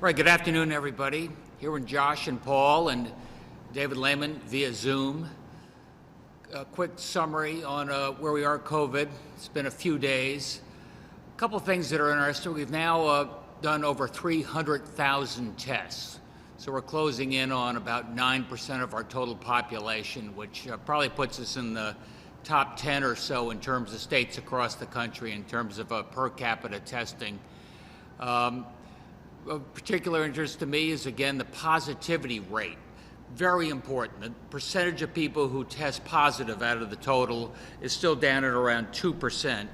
Right, good afternoon, everybody. Here with Josh and Paul and David Lamont via Zoom. A quick summary on where we are at COVID. It's been a few days. A couple things that are interesting. We've now done over 300,000 tests. So we're closing in on about 9% of our total population, which probably puts us in the top 10 or so in terms of states across the country in terms of per capita testing. Of particular interest to me is, again, the positivity rate. Very important. The percentage of people who test positive out of the total is still down at around 2%.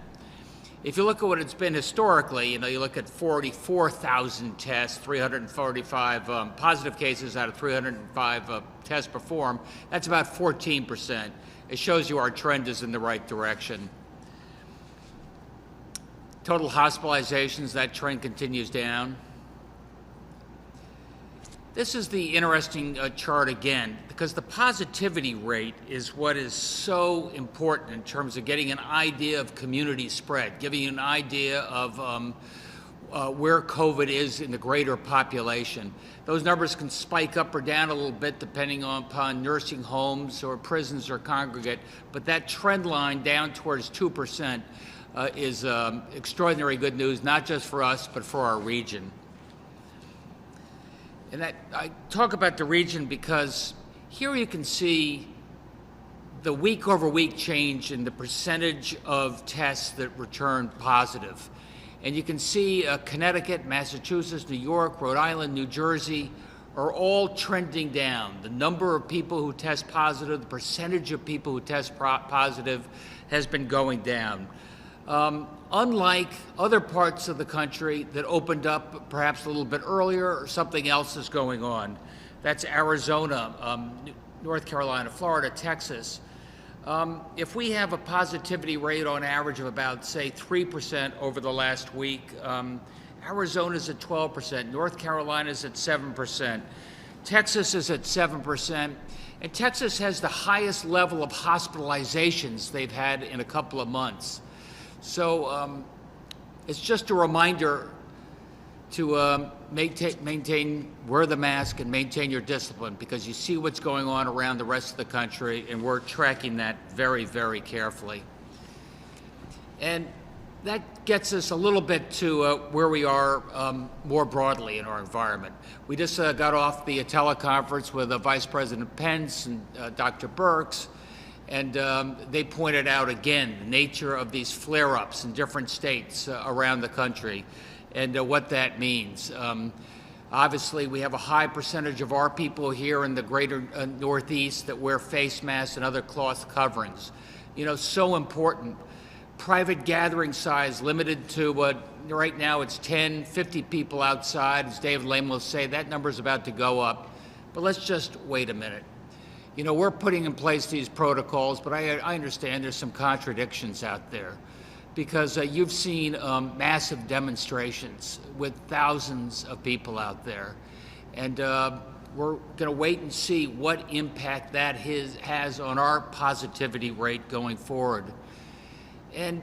If you look at what it's been historically, you look at 44,000 tests, 345 positive cases out of 305 tests performed, that's about 14%. It shows you our trend is in the right direction. Total hospitalizations, that trend continues down. This is the interesting chart again, because the positivity rate is what is so important in terms of getting an idea of community spread, giving you an idea of where COVID is in the greater population. Those numbers can spike up or down a little bit depending upon nursing homes or prisons or congregate, but that trend line down towards 2% is extraordinary good news, not just for us, but for our region. And I talk about the region because here you can see the week-over-week change in the percentage of tests that return positive. And you can see Connecticut, Massachusetts, New York, Rhode Island, New Jersey are all trending down. The number of people who test positive, the percentage of people who test positive has been going down. Unlike other parts of the country that opened up perhaps a little bit earlier or something else is going on. That's Arizona, North Carolina, Florida, Texas. If we have a positivity rate on average of about, say, 3% over the last week, Arizona's at 12%, North Carolina's at 7%, Texas is at 7%, and Texas has the highest level of hospitalizations they've had in a couple of months. So it's just a reminder to maintain, wear the mask and maintain your discipline, because you see what's going on around the rest of the country, and we're tracking that very, very carefully. And that gets us a little bit to where we are more broadly in our environment. We just got off the teleconference with Vice President Pence and Dr. Birx. And they pointed out again the nature of these flare-ups in different states around the country and what that means. Obviously, we have a high percentage of our people here in the greater Northeast that wear face masks and other cloth coverings. So important. Private gathering size limited to right now it's 10, 50 people outside. As David Lamont will say, that number is about to go up. But let's just wait a minute. We're putting in place these protocols, but I understand there's some contradictions out there, because you've seen massive demonstrations with thousands of people out there. And we're going to wait and see what impact that has on our positivity rate going forward. And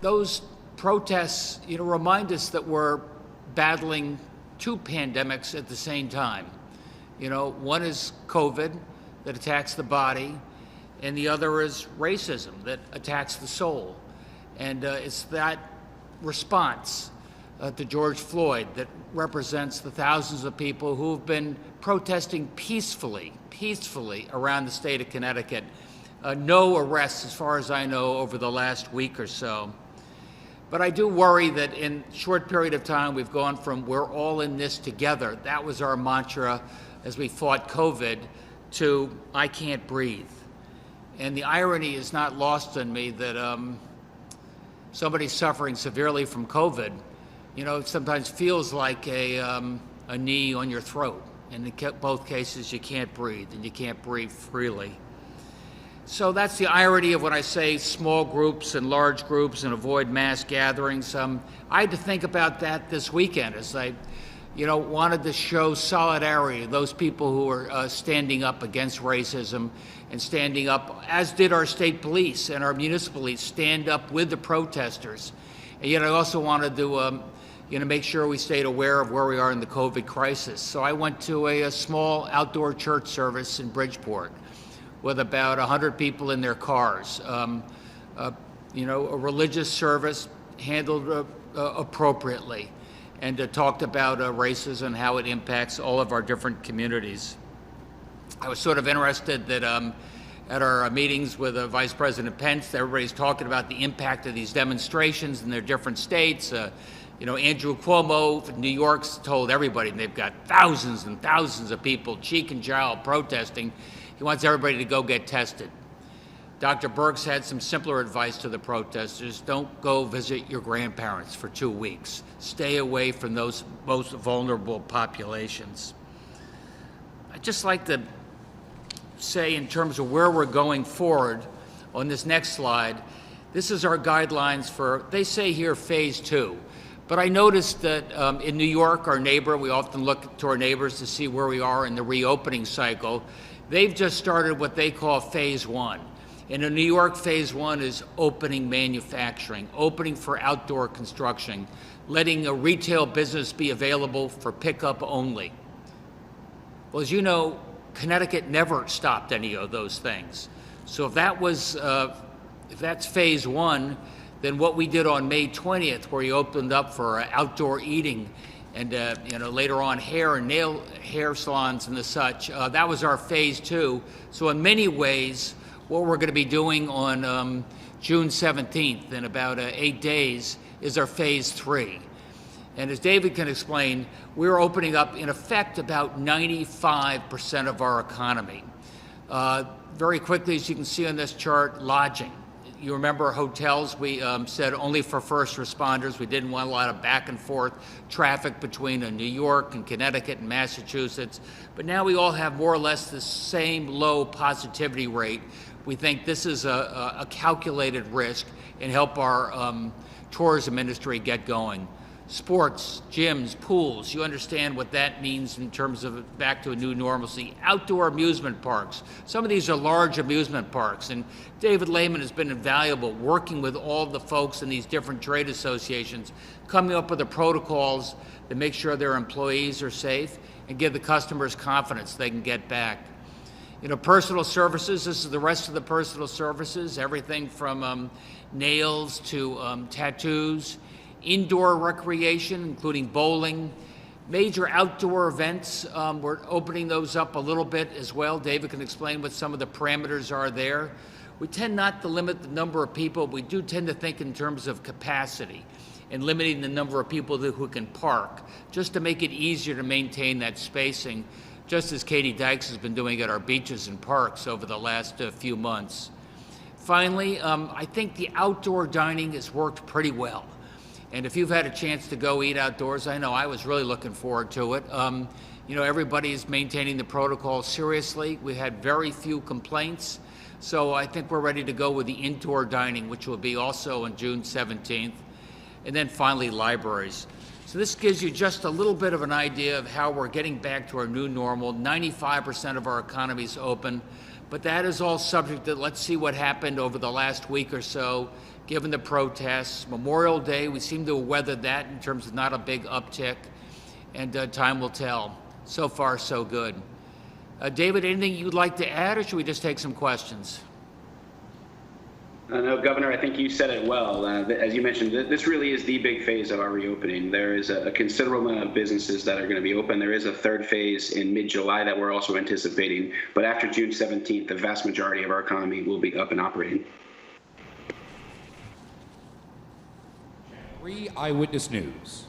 those protests, remind us that we're battling two pandemics at the same time. One is COVID, that attacks the body, and the other is racism that attacks the soul. And it's that response to George Floyd that represents the thousands of people who have been protesting peacefully around the state of Connecticut. No arrests, as far as I know, over the last week or so. But I do worry that in a short period of time, we've gone from "we're all in this together," that was our mantra as we fought COVID, to "I can't breathe." And the irony is not lost on me that somebody suffering severely from COVID, it sometimes feels like a knee on your throat. And in both cases, you can't breathe, and you can't breathe freely. So that's the irony of when I say small groups and large groups and avoid mass gatherings. I had to think about that this weekend as I wanted to show solidarity to those people who are standing up against racism and standing up, as did our state police and our municipal police, stand up with the protesters. And yet I also wanted to make sure we stayed aware of where we are in the COVID crisis. So I went to a small outdoor church service in Bridgeport with about 100 people in their cars. A religious service handled appropriately, and talked about racism and how it impacts all of our different communities. I was sort of interested that at our meetings with Vice President Pence, everybody's talking about the impact of these demonstrations in their different states. Andrew Cuomo from New York's told everybody, and they've got thousands and thousands of people cheek and jowl protesting. He wants everybody to go get tested. Dr. Birx had some simpler advice to the protesters. Don't go visit your grandparents for 2 weeks. Stay away from those most vulnerable populations. I'd just like to say, in terms of where we're going forward on this next slide, this is our guidelines for, they say here, phase 2. But I noticed that in New York, our neighbor, we often look to our neighbors to see where we are in the reopening cycle. They've just started what they call phase 1. And in New York, phase 1 is opening manufacturing, opening for outdoor construction, letting a retail business be available for pickup only. Well, as you know, Connecticut never stopped any of those things. So if that's phase 1, then what we did on May 20th, where we opened up for outdoor eating and later on hair salons and the such, that was our phase 2. So in many ways, what we're going to be doing on June 17th, in about 8 days, is our phase 3. And as David can explain, we're opening up, in effect, about 95% of our economy. Very quickly, as you can see on this chart, lodging. You remember hotels, we said only for first responders. We didn't want a lot of back and forth traffic between New York and Connecticut and Massachusetts. But now we all have more or less the same low positivity rate. We think this is a calculated risk and help our tourism industry get going. Sports, gyms, pools, you understand what that means in terms of back to a new normalcy. Outdoor amusement parks. Some of these are large amusement parks, and David Lamont has been invaluable working with all the folks in these different trade associations, coming up with the protocols to make sure their employees are safe and give the customers confidence they can get back. Personal services, this is the rest of the personal services, everything from nails to tattoos. Indoor recreation, including bowling, major outdoor events, we're opening those up a little bit as well. David can explain what some of the parameters are there. We tend not to limit the number of people. We do tend to think in terms of capacity and limiting the number of people who can park, just to make it easier to maintain that spacing, just as Katie Dykes has been doing at our beaches and parks over the last few months. Finally, I think the outdoor dining has worked pretty well. And if you've had a chance to go eat outdoors, I know I was really looking forward to it. Everybody's maintaining the protocol seriously. We had very few complaints. So I think we're ready to go with the indoor dining, which will be also on June 17th. And then finally, libraries. So this gives you just a little bit of an idea of how we're getting back to our new normal. 95% of our economy is open, but that is all subject to, let's see what happened over the last week or so, given the protests. Memorial Day, we seem to have weathered that in terms of not a big uptick, and time will tell. So far, so good. David, anything you'd like to add, or should we just take some questions? No, Governor, I think you said it well. As you mentioned, this really is the big phase of our reopening. There is a considerable amount of businesses that are going to be open. There is a third phase in mid-July that we're also anticipating. But after June 17th, the vast majority of our economy will be up and operating. Eyewitness News.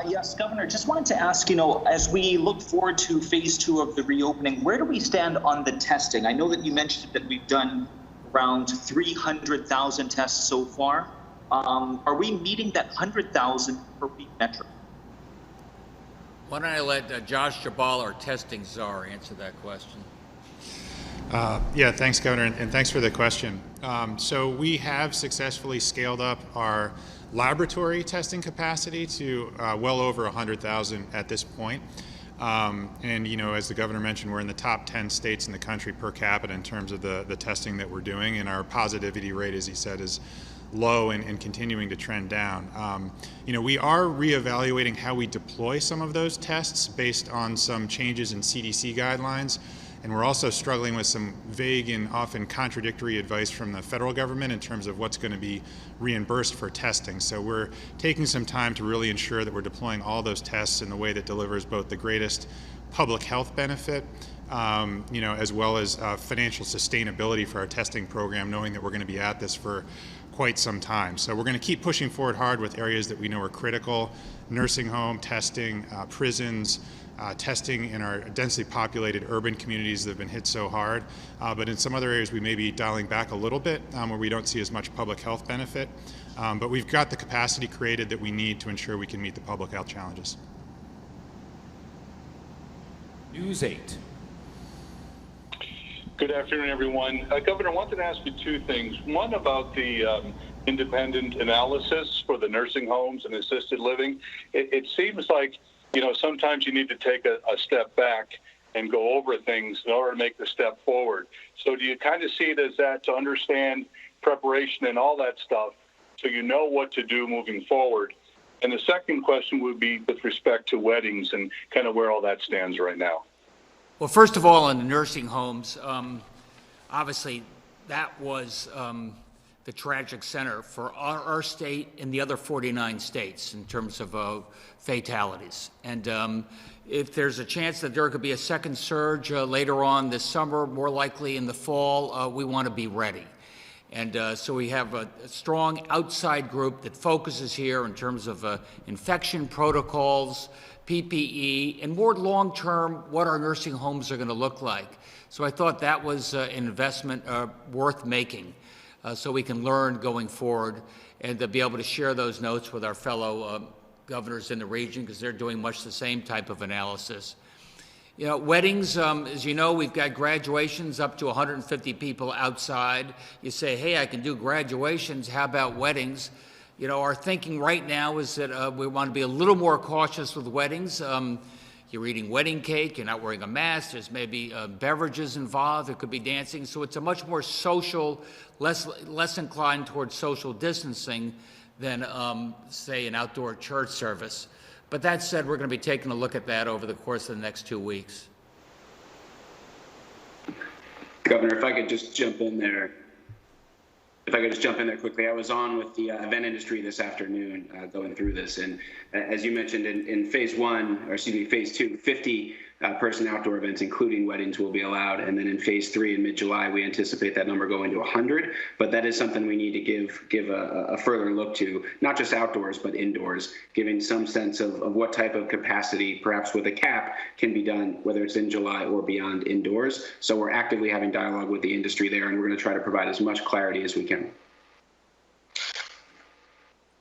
Yes, Governor, just wanted to ask, as we look forward to phase 2 of the reopening, where do we stand on the testing? I know that you mentioned that we've done around 300,000 tests so far. Are we meeting that 100,000 per week metric? Why don't I let Josh Jabal, our testing czar, answer that question? Yeah, thanks, Governor, and thanks for the question. So we have successfully scaled up our laboratory testing capacity to well over 100,000 at this point. And, as the Governor mentioned, we're in the top 10 states in the country per capita in terms of the testing that we're doing, and our positivity rate, as he said, is low and continuing to trend down. We are reevaluating how we deploy some of those tests based on some changes in CDC guidelines. And we're also struggling with some vague and often contradictory advice from the federal government in terms of what's going to be reimbursed for testing. So we're taking some time to really ensure that we're deploying all those tests in the way that delivers both the greatest public health benefit, as well as financial sustainability for our testing program, knowing that we're going to be at this for quite some time. So we're going to keep pushing forward hard with areas that we know are critical: nursing home testing, prisons, testing in our densely populated urban communities that have been hit so hard. But in some other areas, we may be dialing back a little bit where we don't see as much public health benefit. But we've got the capacity created that we need to ensure we can meet the public health challenges. News 8. Good afternoon, everyone. Governor, I wanted to ask you two things. One about the independent analysis for the nursing homes and assisted living. It seems like sometimes you need to take a step back and go over things in order to make the step forward. So do you kind of see it as that, to understand preparation and all that stuff so you know what to do moving forward? And the second question would be with respect to weddings and kind of where all that stands right now. Well, first of all, in the nursing homes, obviously that was the tragic center for our state and the other 49 states in terms of fatalities. And if there's a chance that there could be a second surge later on this summer, more likely in the fall, we want to be ready. And so we have a strong outside group that focuses here in terms of infection protocols, PPE, and more long-term, what our nursing homes are going to look like. So I thought that was an investment worth making, so we can learn going forward and to be able to share those notes with our fellow governors in the region, because they're doing much the same type of analysis. Weddings, as you know, we've got graduations up to 150 people outside. You say, hey, I can do graduations, how about weddings? Our thinking right now is that we want to be a little more cautious with weddings. You're eating wedding cake, you're not wearing a mask, there's maybe beverages involved, there could be dancing. So it's a much more social, less inclined towards social distancing than, say, an outdoor church service. But that said, we're going to be taking a look at that over the course of the next 2 weeks. Governor, if I could just jump in there. Quickly, I was on with the event industry this afternoon going through this, and as you mentioned, in phase 2, 50 person outdoor events, including weddings, will be allowed, and then in phase 3 in mid-July, we anticipate that number going to 100. But that is something we need to give a further look to, not just outdoors but indoors, giving some sense of what type of capacity, perhaps with a cap, can be done, whether it's in July or beyond indoors. So we're actively having dialogue with the industry there, and we're going to try to provide as much clarity as we can.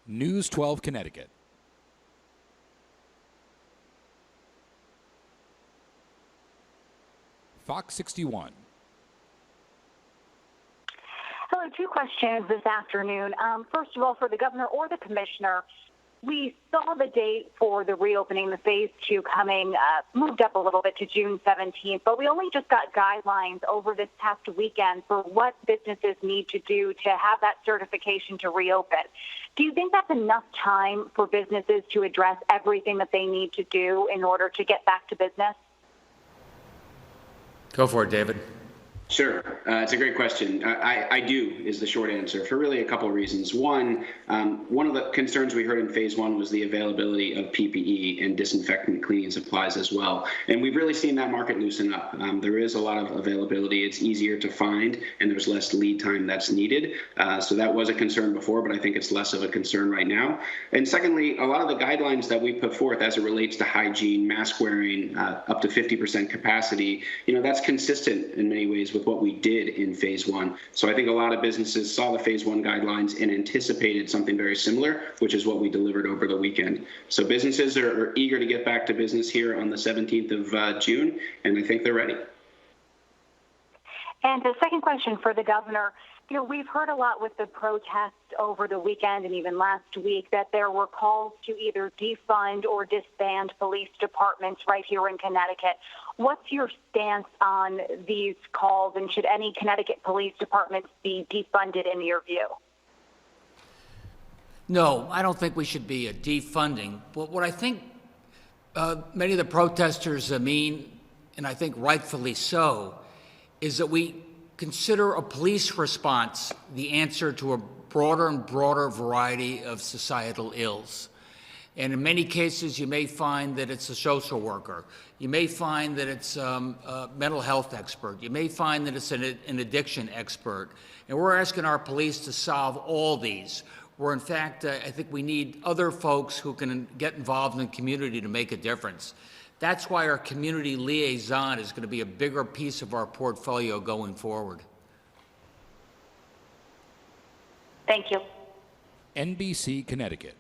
News 12 Connecticut. Fox 61. Hello, two questions this afternoon. First of all, for the governor or the commissioner, we saw the date for the reopening, the phase 2 coming, moved up a little bit to June 17th, but we only just got guidelines over this past weekend for what businesses need to do to have that certification to reopen. Do you think that's enough time for businesses to address everything that they need to do in order to get back to business? Go for it, David. Sure. It's a great question. I do is the short answer, for really a couple of reasons. One of the concerns we heard in phase 1 was the availability of PPE and disinfectant cleaning supplies as well. And we've really seen that market loosen up. There is a lot of availability. It's easier to find, and there's less lead time that's needed. So that was a concern before, but I think it's less of a concern right now. And secondly, a lot of the guidelines that we put forth as it relates to hygiene, mask wearing, up to 50% capacity, that's consistent in many ways with what we did in phase 1. So I think a lot of businesses saw the phase 1 guidelines and anticipated something very similar, which is what we delivered over the weekend. So businesses are eager to get back to business here on the 17th of June, and I think they're ready. And the second question for the governor, we've heard a lot with the protests over the weekend and even last week that there were calls to either defund or disband police departments right here in Connecticut. What's your stance on these calls, and should any Connecticut police departments be defunded in your view? No, I don't think we should be defunding. But what I think many of the protesters mean, and I think rightfully so, is that we consider a police response the answer to a broader and broader variety of societal ills. And in many cases, you may find that it's a social worker. You may find that it's a mental health expert. You may find that it's an addiction expert. And we're asking our police to solve all these, where in fact, I think we need other folks who can get involved in the community to make a difference. That's why our community liaison is going to be a bigger piece of our portfolio going forward. Thank you. NBC Connecticut.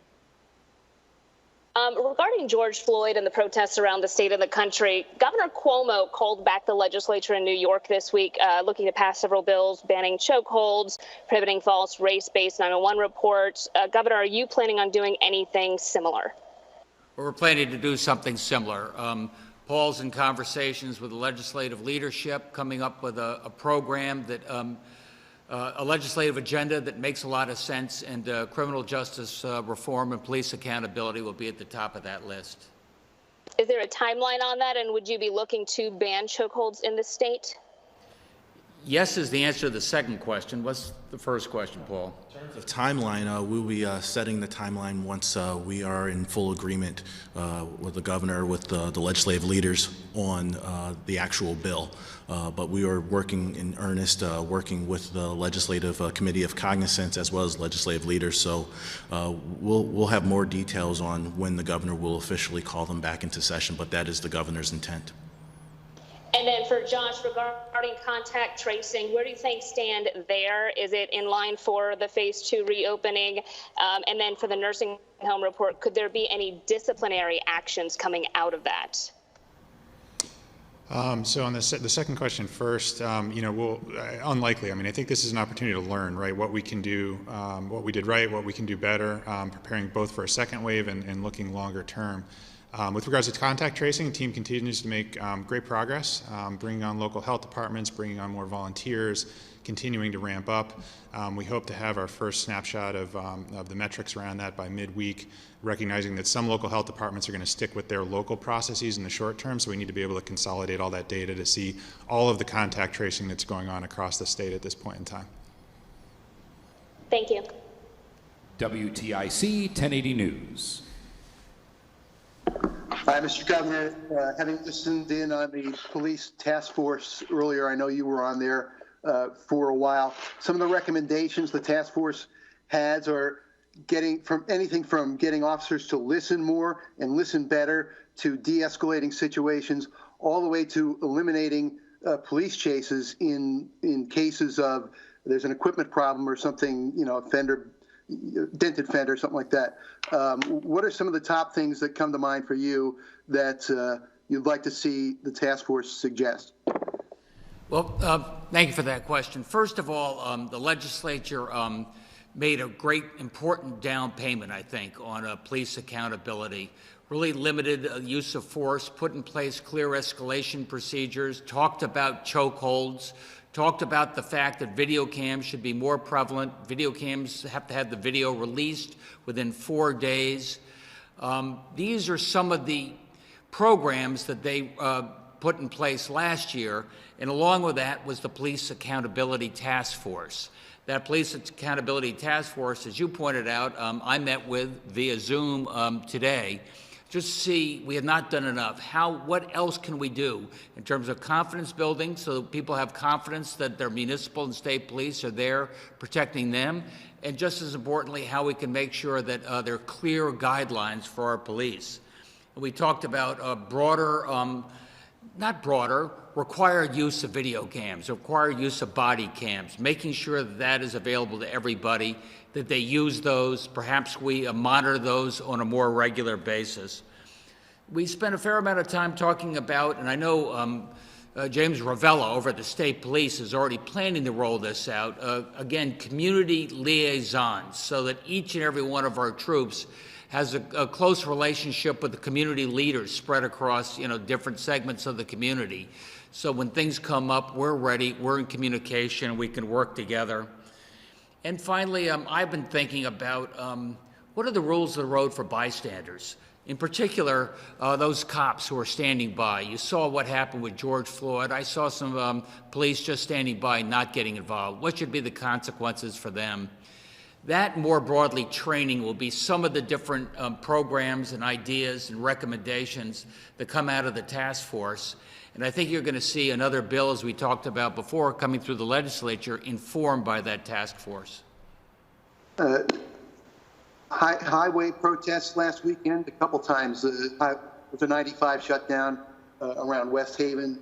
Regarding George Floyd and the protests around the state and the country, Governor Cuomo called back the legislature in New York this week, looking to pass several bills banning chokeholds, prohibiting false race-based 911 reports. Governor, are you planning on doing anything similar? We're planning to do something similar. Paul's in conversations with the legislative leadership, coming up with a program that a legislative agenda that makes a lot of sense, and criminal justice reform and police accountability will be at the top of that list. Is there a timeline on that, and would you be looking to ban chokeholds in the state? Yes is the answer to the second question. What's the first question, Paul? In terms of timeline, we'll be setting the timeline once we are in full agreement with the governor, with the legislative leaders on the actual bill. But we are working in earnest, working with the legislative committee of cognizance as well as legislative leaders. So we'll have more details on when the governor will officially call them back into session, but that is the governor's intent. And then for Josh, regarding contact tracing, where do you think stand there? Is it in line for the phase 2 reopening? And then for the nursing home report, could there be any disciplinary actions coming out of that? So on the second question first, we'll unlikely. I mean, I think this is an opportunity to learn, right, what we can do, what we did right, what we can do better, preparing both for a second wave and looking longer term. With regards to contact tracing, the team continues to make great progress, bringing on local health departments, bringing on more volunteers, continuing to ramp up. We hope to have our first snapshot of the metrics around that by midweek, recognizing that some local health departments are going to stick with their local processes in the short term, so we need to be able to consolidate all that data to see all of the contact tracing that's going on across the state at this point in time. Thank you. WTIC 1080 News. Hi, Mr. Governor. Having listened in on the police task force earlier, I know you were on there for a while. Some of the recommendations the task force has are getting officers to listen more and listen better, to de-escalating situations, all the way to eliminating police chases in cases of there's an equipment problem or something, dented fender, something like that. What are some of the top things that come to mind for you that you'd like to see the task force suggest? Well, thank you for that question. First of all, the legislature made a great, important down payment, I think, on police accountability. Really limited use of force, put in place clear escalation procedures, talked about chokeholds, talked about the fact that video cams should be more prevalent. Video cams have to have the video released within 4 days. These are some of the programs that they put in place last year, and along with that was the Police Accountability Task Force. That Police Accountability Task Force, as you pointed out, I met with via Zoom today. Just see, we have not done enough. What else can we do in terms of confidence building so that people have confidence that their municipal and state police are there protecting them? And just as importantly, how we can make sure that there are clear guidelines for our police. We talked about required use of video cams, required use of body cams, making sure that that is available to everybody, that they use those, perhaps we monitor those on a more regular basis. We spent a fair amount of time talking about, and I know James Ravella over at the state police is already planning to roll this out, again, community liaisons, so that each and every one of our troops has a close relationship with the community leaders spread across, different segments of the community. So when things come up, we're ready, we're in communication, we can work together. And finally, I've been thinking about what are the rules of the road for bystanders? In particular, those cops who are standing by. You saw what happened with George Floyd. I saw some police just standing by, not getting involved. What should be the consequences for them? That, more broadly, training will be some of the different programs and ideas and recommendations that come out of the task force. And I think you're going to see another bill, as we talked about before, coming through the legislature, informed by that task force. Highway protests last weekend, a couple times. With the 95 shutdown around West Haven,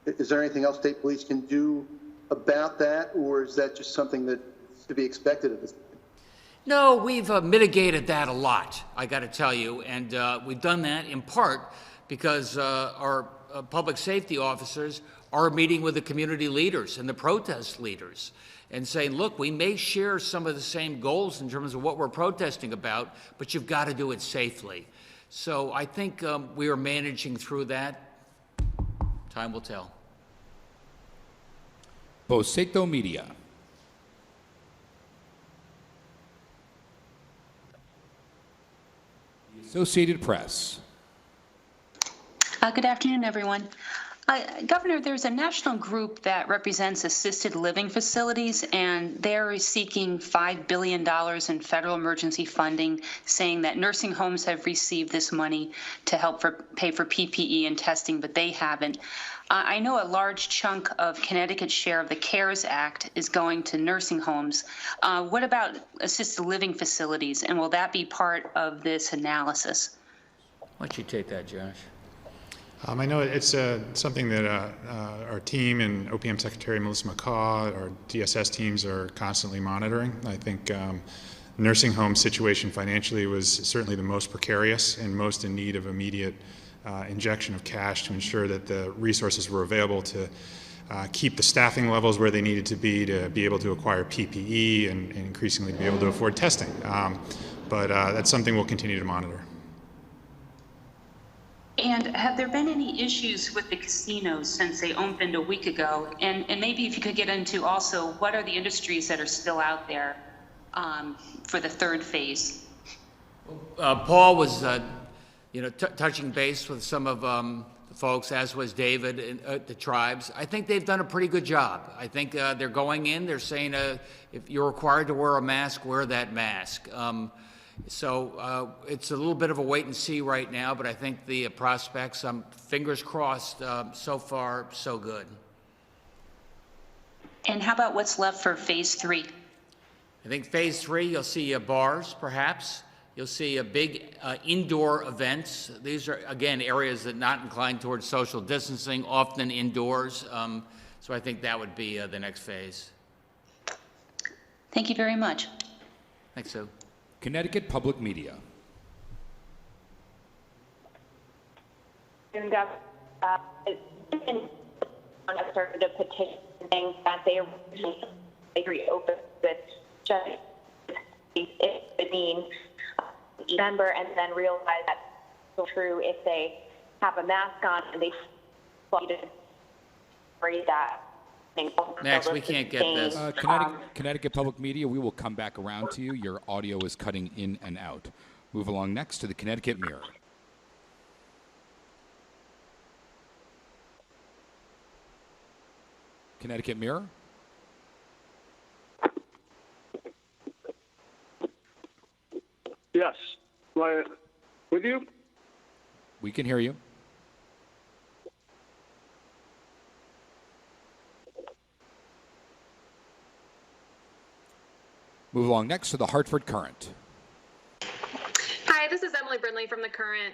is there anything else state police can do about that, or is that just something that's to be expected of this? No, we've mitigated that a lot, I got to tell you, and we've done that in part because our public safety officers are meeting with the community leaders and the protest leaders and saying, look, we may share some of the same goals in terms of what we're protesting about, but you've got to do it safely. So I think we are managing through that. Time will tell. Boceto Media. The Associated Press. Good afternoon, everyone. Governor, there's a national group that represents assisted living facilities, and they're seeking $5 billion in federal emergency funding, saying that nursing homes have received this money to help pay for PPE and testing, but they haven't. I know a large chunk of Connecticut's share of the CARES Act is going to nursing homes. What about assisted living facilities, and will that be part of this analysis? Why don't you take that, Josh? I know it's something that our team and OPM Secretary Melissa McCaw, our DSS teams are constantly monitoring. I think nursing home situation financially was certainly the most precarious and most in need of immediate injection of cash to ensure that the resources were available to keep the staffing levels where they needed to be able to acquire PPE and increasingly be able to afford testing. But that's something we'll continue to monitor. And have there been any issues with the casinos since they opened a week ago? And maybe if you could get into also, what are the industries that are still out there for the third phase? Paul was, touching base with some of the folks, as was David and the tribes. I think they've done a pretty good job. I think they're going in, they're saying if you're required to wear a mask, wear that mask. So it's a little bit of a wait and see right now, but I think the prospects, fingers crossed, so far, so good. And how about what's left for phase 3? I think phase 3, you'll see bars, perhaps. You'll see big indoor events. These are, again, areas that are not inclined towards social distancing, often indoors. So I think that would be the next phase. Thank you very much. Thanks, Sue. Connecticut Public Media. And started a petition saying that they reopened this just it means December, and then realize that's so true if they have a mask on and they worry that. Max, we can't get this. Connecticut Public Media, we will come back around to you. Your audio is cutting in and out. Move along next to the Connecticut Mirror. Connecticut Mirror. Yes. With you? We can hear you. Move along next to the Hartford Courant. Hi, this is Emily Brindley from the Courant.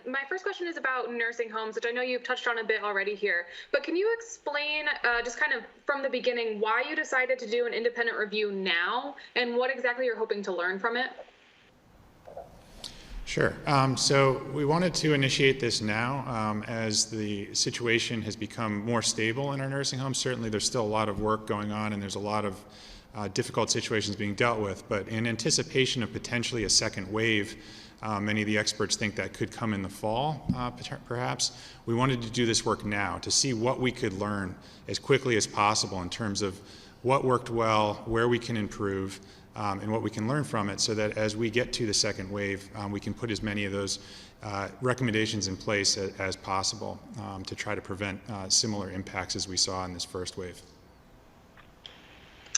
My first question is about nursing homes, which I know you've touched on a bit already here. But can you explain, just kind of from the beginning, why you decided to do an independent review now and what exactly you're hoping to learn from it? Sure. So we wanted to initiate this now as the situation has become more stable in our nursing homes. Certainly there's still a lot of work going on and there's a lot of difficult situations being dealt with, but in anticipation of potentially a second wave, many of the experts think that could come in the fall, perhaps. We wanted to do this work now to see what we could learn as quickly as possible in terms of what worked well, where we can improve, and what we can learn from it, so that as we get to the second wave, we can put as many of those recommendations in place as possible to try to prevent similar impacts as we saw in this first wave.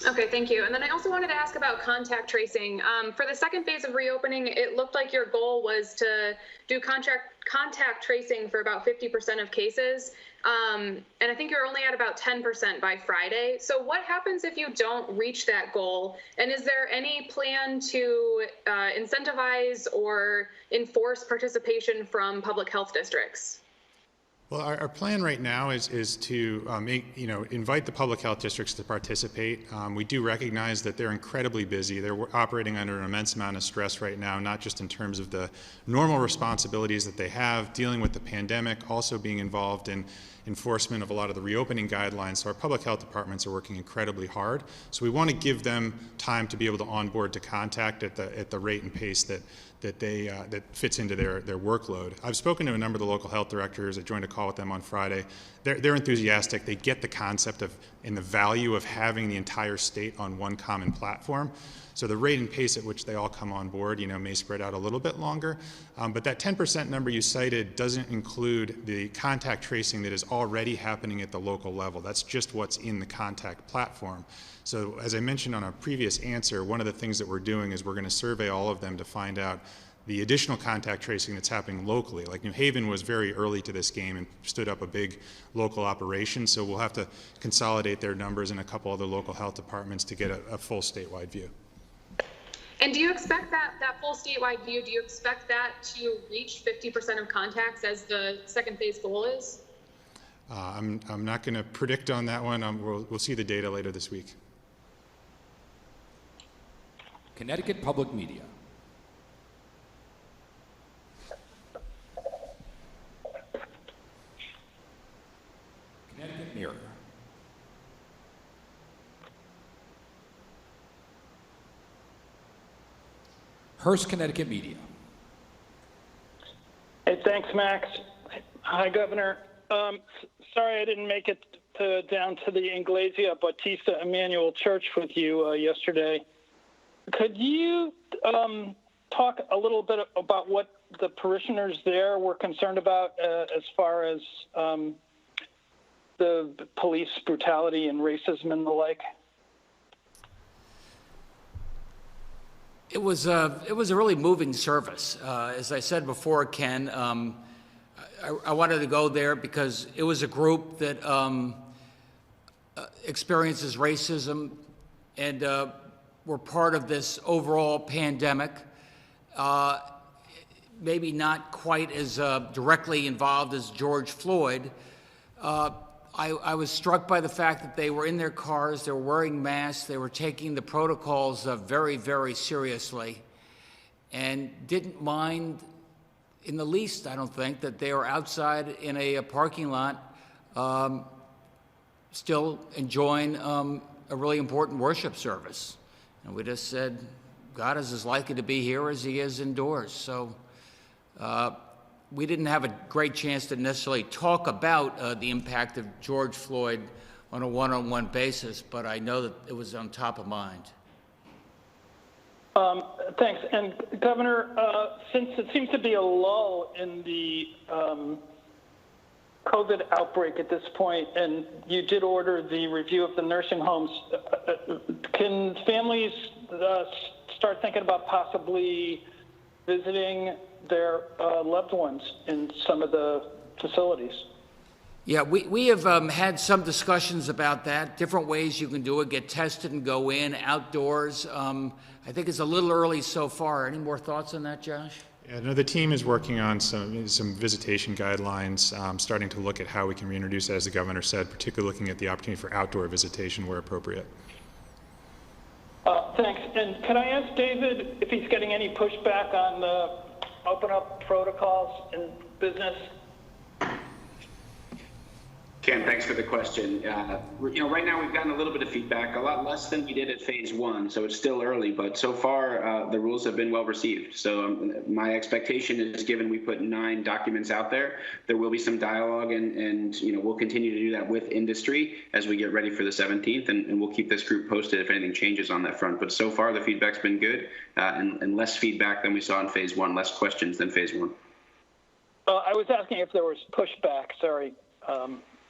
Okay, thank you. And then I also wanted to ask about contact tracing. For the second phase of reopening, it looked like your goal was to do contact tracing for about 50% of cases. And I think you're only at about 10% by Friday. So what happens if you don't reach that goal? And is there any plan to incentivize or enforce participation from public health districts? Well, our plan right now is to invite the public health districts to participate. We do recognize that they're incredibly busy. They're operating under an immense amount of stress right now, not just in terms of the normal responsibilities that they have, dealing with the pandemic, also being involved in enforcement of a lot of the reopening guidelines. So our public health departments are working incredibly hard. So we want to give them time to be able to onboard to contact at the rate and pace that fits into their workload. I've spoken to a number of the local health directors. I joined a call with them on Friday. They're enthusiastic. They get the concept of and the value of having the entire state on one common platform. So the rate and pace at which they all come on board, may spread out a little bit longer. But that 10% number you cited doesn't include the contact tracing that is already happening at the local level. That's just what's in the contact platform. So as I mentioned on a previous answer, one of the things that we're doing is we're going to survey all of them to find out the additional contact tracing that's happening locally. Like New Haven was very early to this game and stood up a big local operation, so we'll have to consolidate their numbers in a couple other local health departments to get a full statewide view. And do you expect that full statewide view, do you expect that to reach 50% of contacts as the second phase goal is? I'm not going to predict on that one. We'll see the data later this week. Connecticut Public Media. Connecticut Mirror. Hearst, Connecticut Media. Hey, thanks, Max. Hi, Governor. Sorry I didn't make it down to the Iglesia Bautista Emmanuel Church with you yesterday. Could you talk a little bit about what the parishioners there were concerned about as far as the police brutality and racism and the like? It was a really moving service. As I said before, Ken, I wanted to go there because it was a group that experiences racism and were part of this overall pandemic. Maybe not quite as directly involved as George Floyd. I was struck by the fact that they were in their cars, they were wearing masks, they were taking the protocols very, very seriously, and didn't mind in the least, I don't think, that they were outside in a parking lot still enjoying a really important worship service. And we just said, God is as likely to be here as he is indoors. So we didn't have a great chance to necessarily talk about the impact of George Floyd on a one-on-one basis, but I know that it was on top of mind. Thanks. And Governor, since it seems to be a lull in the COVID outbreak at this point, and you did order the review of the nursing homes, can families start thinking about possibly visiting their loved ones in some of the facilities? Yeah, we have had some discussions about that, different ways you can do it, get tested and go in, outdoors. I think it's a little early so far. Any more thoughts on that, Josh? Yeah, no, the team is working on some visitation guidelines, starting to look at how we can reintroduce that, as the governor said, particularly looking at the opportunity for outdoor visitation where appropriate. Thanks. And can I ask David if he's getting any pushback on the open up protocols in business? Ken, thanks for the question. Right now we've gotten a little bit of feedback, a lot less than we did at phase one, so it's still early, but so far the rules have been well received. So my expectation is, given we put 9 documents out there, there will be some dialogue, and we'll continue to do that with industry as we get ready for the 17th, and we'll keep this group posted if anything changes on that front. But so far the feedback's been good, and less feedback than we saw in phase one, less questions than phase one. I was asking if there was pushback, sorry.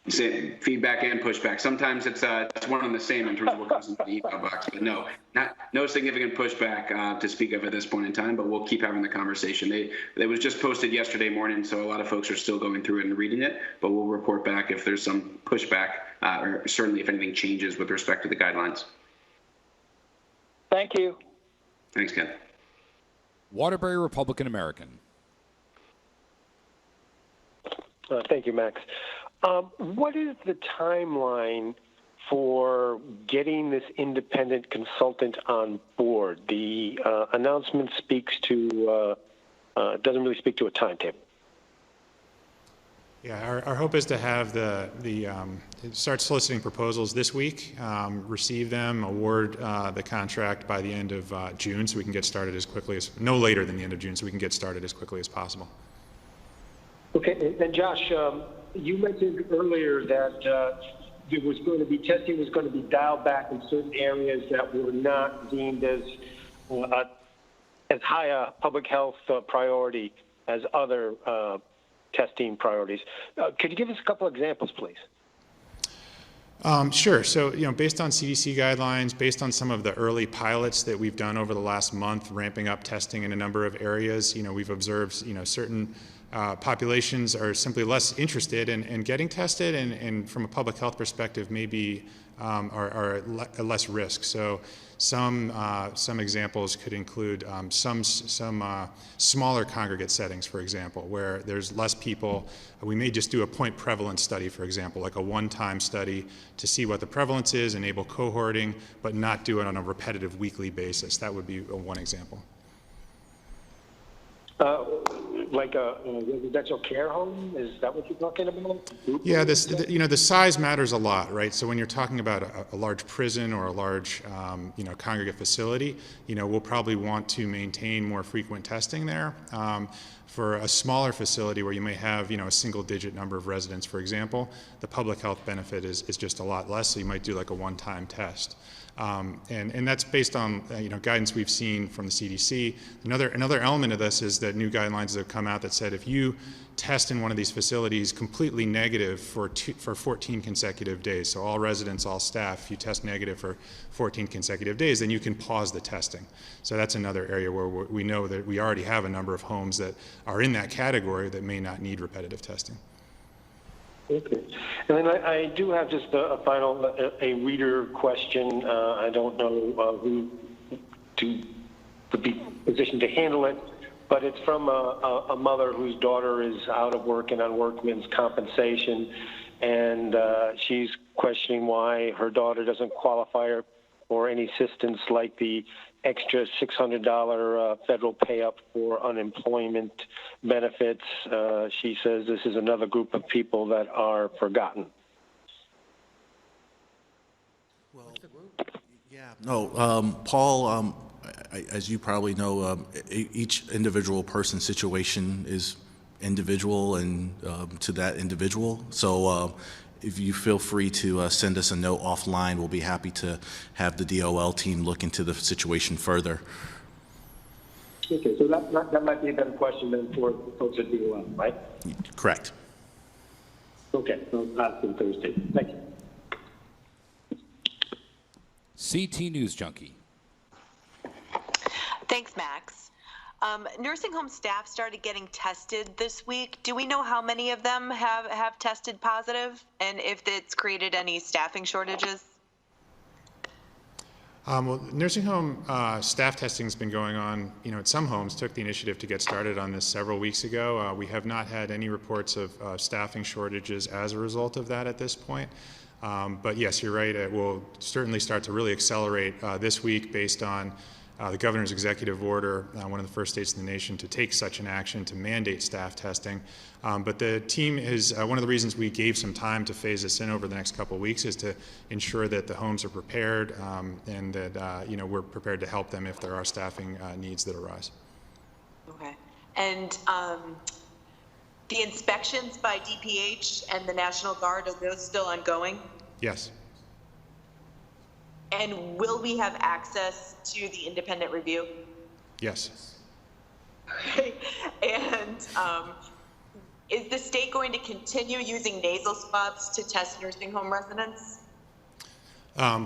Feedback and pushback. Sometimes it's one and the same in terms of what comes into the email box. But no significant pushback to speak of at this point in time. But we'll keep having the conversation. It was just posted yesterday morning, so a lot of folks are still going through it and reading it. But we'll report back if there's some pushback, or certainly if anything changes with respect to the guidelines. Thank you. Thanks, Ken. Waterbury Republican American. Thank you, Max. What is the timeline for getting this independent consultant on board? The announcement speaks to doesn't really speak to a timetable. Yeah, our hope is to have start soliciting proposals this week, receive them, award the contract by the end of June, so we can get started as quickly as, no later than the end of June, so we can get started as quickly as possible. Okay, and Josh, you mentioned earlier that there was going to be testing was going to be dialed back in certain areas that were not deemed as high a public health priority as other testing priorities. Could you give us a couple examples, please? Sure. So, based on CDC guidelines, based on some of the early pilots that we've done over the last month, ramping up testing in a number of areas, we've observed, certain populations are simply less interested in getting tested, and from a public health perspective, maybe are at less risk. So some examples could include some smaller congregate settings, for example, where there's less people. We may just do a point prevalence study, for example, like a one-time study to see what the prevalence is, enable cohorting, but not do it on a repetitive weekly basis. That would be one example. Like a residential care home? Is that what you're talking about? Yeah, the size matters a lot, right? So when you're talking about a large prison or a large, congregate facility, we'll probably want to maintain more frequent testing there. For a smaller facility where you may have, a single-digit number of residents, for example, the public health benefit is just a lot less. So you might do like a one-time test. And that's based on guidance we've seen from the CDC. Another element of this is that new guidelines that have come out that said if you test in one of these facilities completely negative for 14 consecutive days, so all residents, all staff, if you test negative for 14 consecutive days, then you can pause the testing. So that's another area where we know that we already have a number of homes that are in that category that may not need repetitive testing. Okay. And then I do have just a final reader question. I don't know who would be positioned to handle it, but it's from a mother whose daughter is out of work and on workman's compensation, and she's questioning why her daughter doesn't qualify for any assistance like the extra $600 federal pay-up for unemployment benefits. She says this is another group of people that are forgotten. Well, yeah, no, Paul, as you probably know, each individual person's situation is individual and to that individual. So if you feel free to send us a note offline, we'll be happy to have the DOL team look into the situation further. Okay, so that might be a better question than for folks at DOL, right? Correct. Okay, so that's on Thursday. Thank you. CT News Junkie. Thanks, Max. Nursing home staff started getting tested this week. Do we know how many of them have tested positive, and if it's created any staffing shortages? Well, nursing home staff testing has been going on, at some homes. Took the initiative to get started on this several weeks ago. We have not had any reports of staffing shortages as a result of that at this point. But yes, you're right. It will certainly start to really accelerate this week based on the governor's executive order, one of the first states in the nation to take such an action to mandate staff testing. But the team is, one of the reasons we gave some time to phase this in over the next couple of weeks is to ensure that the homes are prepared and that we're prepared to help them if there are staffing needs that arise. Okay. And the inspections by DPH and the National Guard, are those still ongoing? Yes. And will we have access to the independent review? Yes. And is the state going to continue using nasal swabs to test nursing home residents?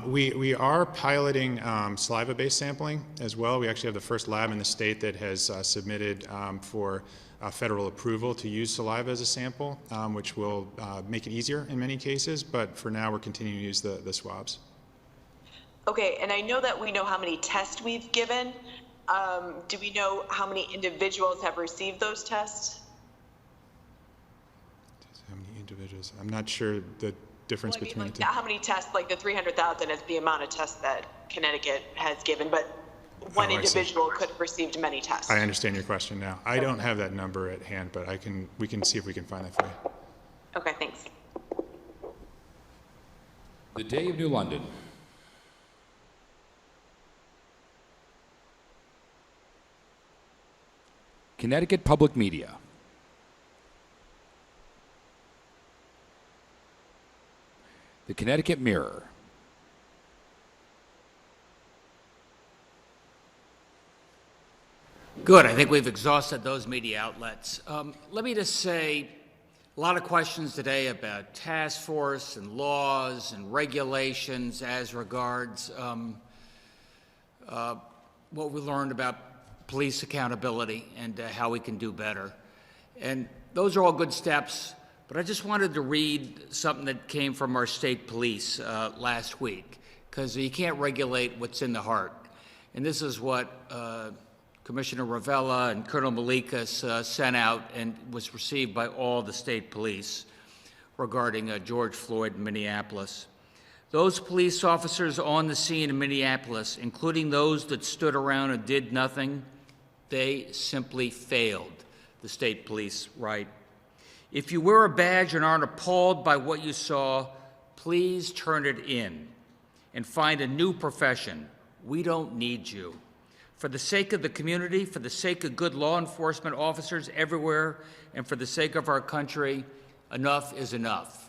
We are piloting saliva-based sampling as well. We actually have the first lab in the state that has submitted for federal approval to use saliva as a sample, which will make it easier in many cases, but for now we're continuing to use the swabs. Okay, and I know that we know how many tests we've given. Do we know how many individuals have received those tests? How many individuals? I'm not sure the difference between the two. How many tests, like the 300,000 is the amount of tests that Connecticut has given, but one individual could have received many tests. I understand your question now. I don't have that number at hand, but we can see if we can find that for you. Okay, thanks. The Day of New London. Connecticut Public Media. The Connecticut Mirror. Good. I think we've exhausted those media outlets. Let me just say, a lot of questions today about task force and laws and regulations as regards what we learned about police accountability and how we can do better. And those are all good steps, but I just wanted to read something that came from our state police last week, because you can't regulate what's in the heart. And this is what Commissioner Ravella and Colonel Malikas sent out and was received by all the state police regarding George Floyd in Minneapolis. Those police officers on the scene in Minneapolis, including those that stood around and did nothing, they simply failed, the state police write. If you wear a badge and aren't appalled by what you saw, please turn it in and find a new profession. We don't need you. For the sake of the community, for the sake of good law enforcement officers everywhere, and for the sake of our country, enough is enough.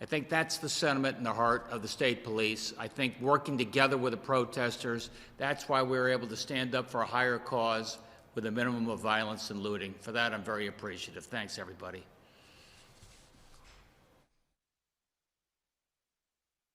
I think that's the sentiment in the heart of the state police. I think working together with the protesters, that's why we were able to stand up for a higher cause with a minimum of violence and looting. For that, I'm very appreciative. Thanks, everybody.